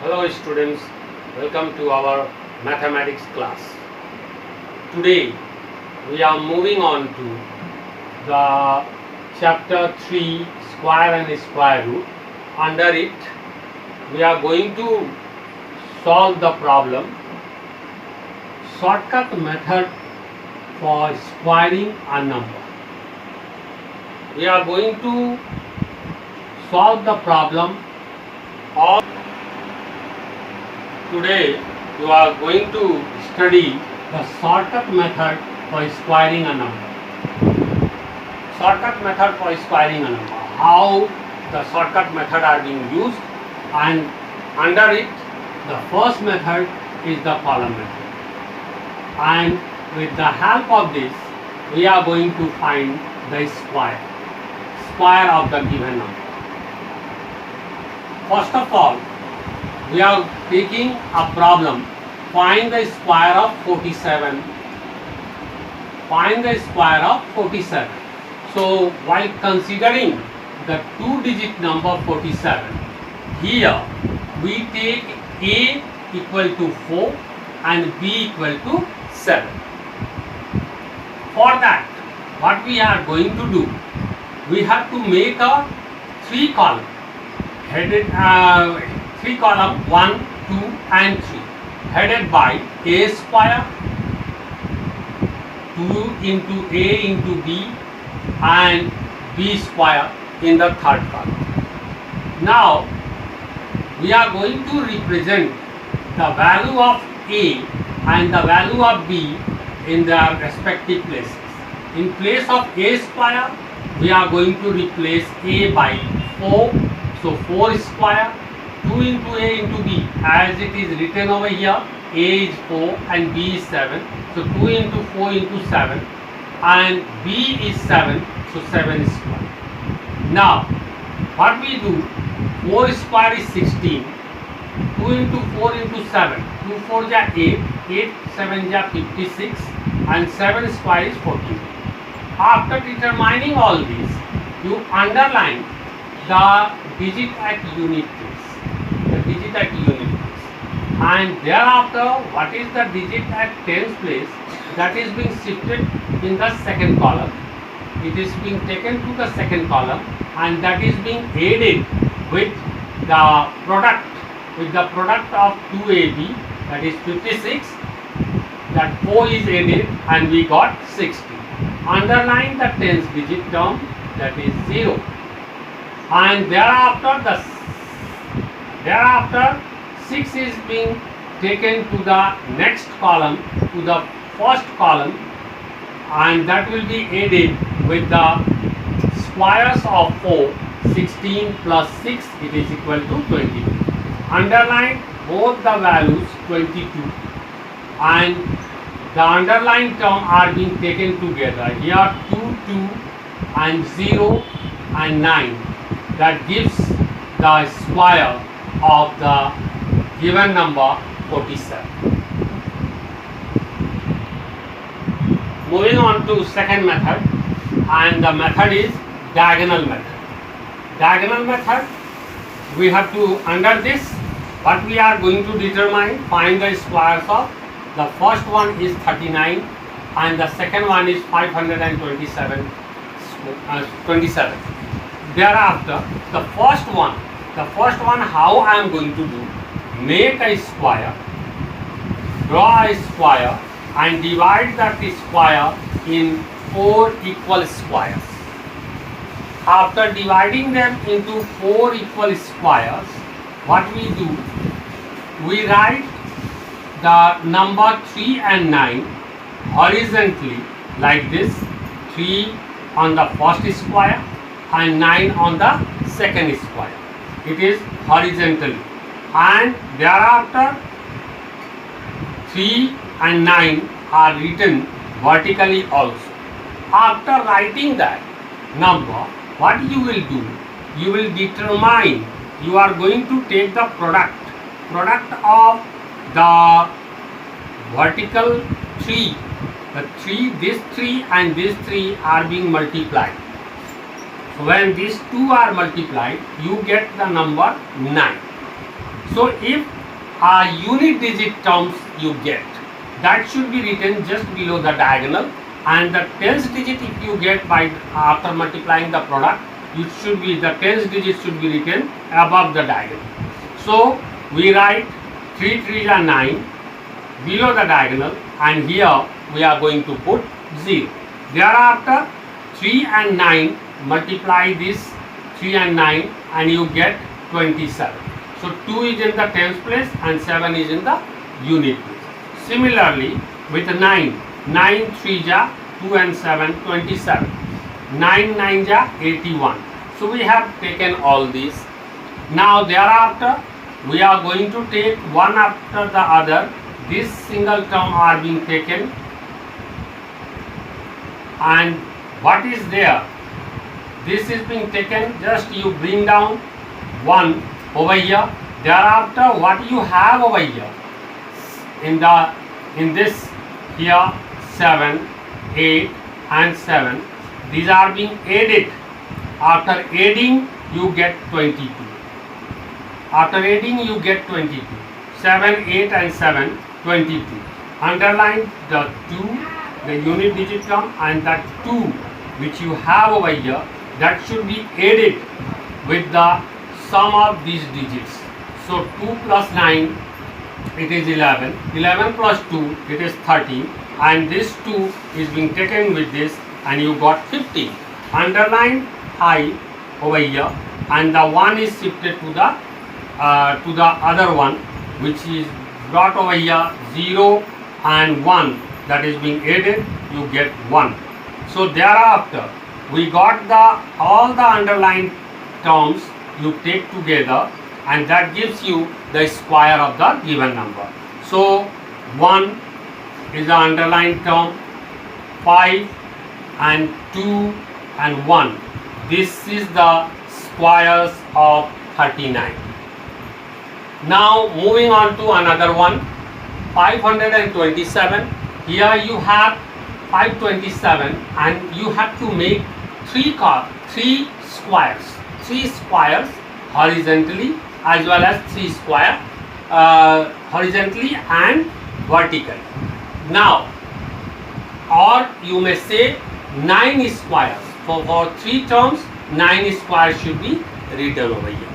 Hello students, welcome to our mathematics class. Today we are moving on to the chapter 3 square and square root. Under it we are going to solve the problem shortcut method for squaring a number. We are going to solve the problem of today you are going to study the shortcut method for squaring a number. Shortcut method for squaring a number. How the shortcut method are being used, and under it the first method is the column method. And with the help of this we are going to find the square of the given number. First of all, we are taking a problem, find the square of 47. Find the square of 47. So while considering the two-digit number 47, here we take A equal to 4 and B equal to 7. For that, what we are going to do, we have to make a 3 column, headed 3 column 1, 2 and 3, headed by A square, 2 into A into B and B square in the third column. Now we are going to represent the value of A and the value of B in their respective places. In place of A square, we are going to replace A by 4, so 4 square, 2 into A into B, as it is written over here, A is 4 and B is 7, so 2 into 4 into 7, and B is 7, so 7 square. Now what we do, 4 square is 16, 2 into 4 into 7, 2 4 is 8, 8 7 is 56, and 7 square is 14. After determining all these, you underline the digit at unit place, and thereafter what is the digit at tens place, that is being shifted in the second column. It is being taken to the second column, and that is being added with the product of 2AB, that is 56, that 4 is added and we got 60. Underline the tens digit term, that is 0, and thereafter 6 is being taken to the next column, to the first column, and that will be added with the squares of 4, 16 plus 6, it is equal to 22. Underline both the values 22, and the underlined term are being taken together. Here 2, 2 and 0 and 9. That gives the square of the given number 47. Moving on to second method, and the method is diagonal method. Diagonal method, we have to, under this, what we are going to determine, find the squares of, the first one is 39 and the second one is 527. Thereafter the first one how I am going to do, make a square, draw a square and divide that square in 4 equal squares. After dividing them into 4 equal squares, what we do, we write the number 3 and 9 horizontally like this, 3 on the first square and 9 on the second square. It is horizontally, and thereafter 3 and 9 are written vertically also. After writing that number, what you will do, you will determine, you are going to take the product of the vertical 3, this 3 and this 3 are being multiplied. When these two are multiplied, you get the number 9. So if a unit digit terms you get, that should be written just below the diagonal, and the tens digit if you get by after multiplying the product, it should be the tens digit should be written above the diagonal. So we write 3 3s are 9 below the diagonal, and here we are going to put 0. Thereafter 3 and 9, multiply this 3 and 9 and you get 27. So 2 is in the tens place and 7 is in the unit place. Similarly with 9, 9 3 ja 2 and 7, 27. 9 9 ja 81. So we have taken all these. Now thereafter we are going to take one after the other. This single term are being taken, and what is there? This is being taken, just you bring down 1 over here. Thereafter what you have over here in this here 7, 8 and 7, these are being added. After adding you get 22. After adding you get 22. 7, 8 and 7, 22. Underline the 2, the unit digit term, and that 2 which you have over here, that should be added with the sum of these digits. So 2 plus 9, it is 11. 11 plus 2, it is 13. And this 2 is being taken with this, and you got 15. Underline high over here, and the 1 is shifted to the other one, which is brought over here 0 and 1, that is being added, you get 1. So thereafter we got all the underlined terms you take together, and that gives you the square of the given number. So 1 is the underlined term, 5 and 2 and 1. This is the squares of 39. Now moving on to another one, 527. Here you have 527, and you have to make three squares horizontally, as well as 3 square horizontally and vertically. Now, or you may say 9 squares. For 3 terms, 9 squares should be written over here.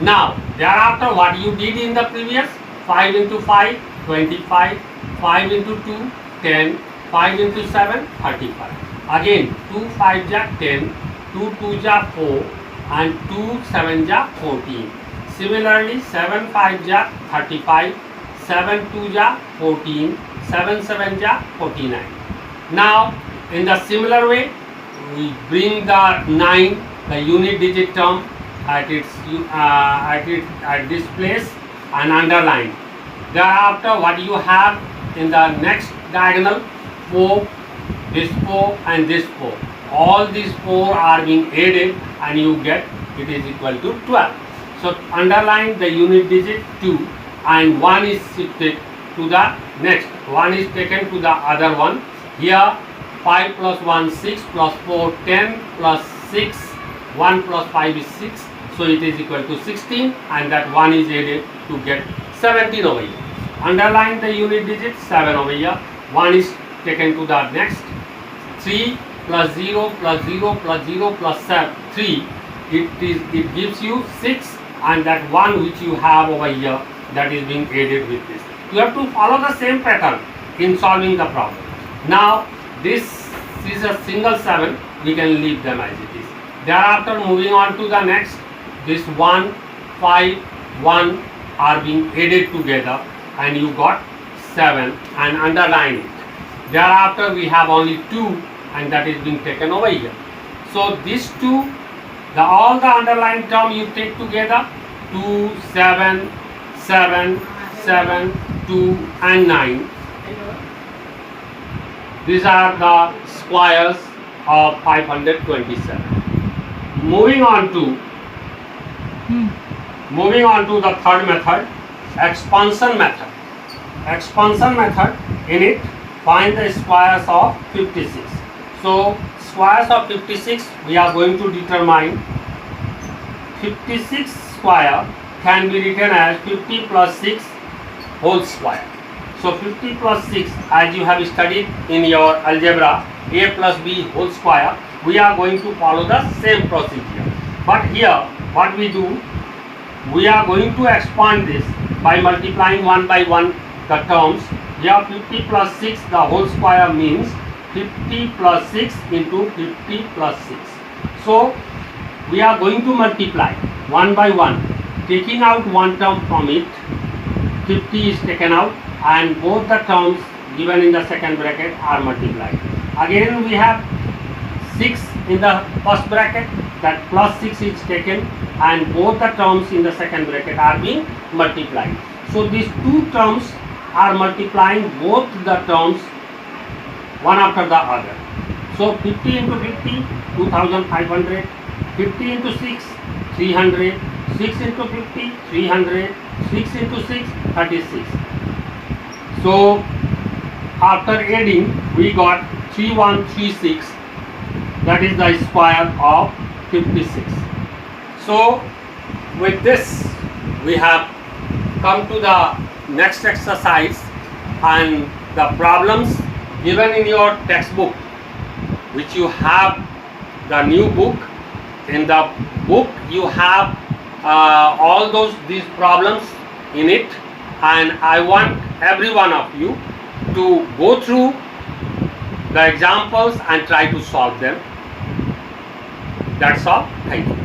Now thereafter what you did in the previous, 5 into 5, 25, 5 into 2, 10, 5 into 7, 35. Again 2 5 ja 10, 2 2 ja 4 and 2 7 ja 14. Similarly 7 5 ja 35, 7 2 ja 14, 7 7 ja 49. Now in the similar way we bring the 9, the unit digit term, at this place and underline. Thereafter what you have in the next diagonal, 4, this 4 and this 4. All these 4 are being added, and you get it is equal to 12. So underline the unit digit 2, and 1 is shifted to the next. 1 is taken to the other one. Here 5 plus 1 6 plus 4 10 plus 6 1 plus 5 is 6. So it is equal to 16, and that 1 is added to get 17 over here. Underline the unit digit 7 over here. 1 is taken to the next. 3 plus 0 plus 0 plus 0 plus 3, it gives you 6, and that 1 which you have over here, that is being added with this. You have to follow the same pattern in solving the problem. Now this is a single 7, we can leave them as it is. Thereafter moving on to the next, this 1, 5, 1 are being added together, and you got 7, and underline it. Thereafter we have only 2, and that is being taken over here. So these 2, all the underlined term you take together, 2, 7, 7, 7, 2 and 9. These are the squares of 527. Moving on to the third method, expansion method. Expansion method, in it find the squares of 56. So squares of 56 we are going to determine. 56 square can be written as 50 plus 6 whole square. So 50 plus 6, as you have studied in your algebra, a plus b whole square, we are going to follow the same procedure. But here what we do, we are going to expand this by multiplying one by one the terms. Here 50 plus 6 the whole square means 50 plus 6 into 50 plus 6. So we are going to multiply one by one, taking out one term from it. 50 is taken out and both the terms given in the second bracket are multiplied. Again we have 6 in the first bracket, that plus 6 is taken and both the terms in the second bracket are being multiplied. So these two terms are multiplying both the terms one after the other. So 50 into 50, 2500, 50 into 6, 300, 6 into 50, 300, 6 into 6, 36. So after adding we got 3136, that is the square of 56. So with this we have come to the next exercise, and the problems given in your textbook, which you have the new book. In the book you have all these problems in it, and I want every one of you to go through the examples and try to solve them. That's all. Thank you.